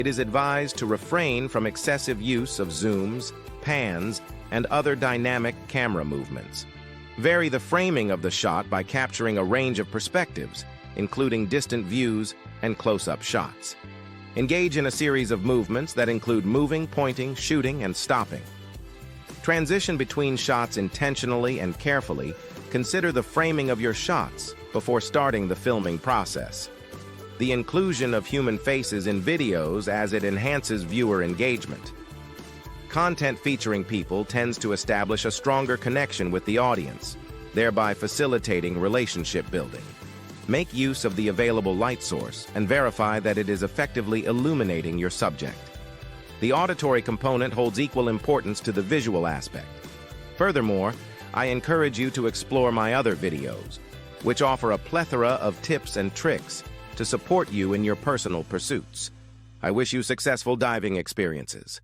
It is advised to refrain from excessive use of zooms, pans, and other dynamic camera movements. Vary the framing of the shot by capturing a range of perspectives, including distant views and close-up shots. Engage in a series of movements that include moving, pointing, shooting, and stopping. Transition between shots intentionally and carefully. Consider the framing of your shots before starting the filming process. The inclusion of human faces in videos as it enhances viewer engagement. Content featuring people tends to establish a stronger connection with the audience, thereby facilitating relationship building. Make use of the available light source and verify that it is effectively illuminating your subject. The auditory component holds equal importance to the visual aspect. Furthermore, I encourage you to explore my other videos, which offer a plethora of tips and tricks to support you in your personal pursuits. I wish you successful diving experiences.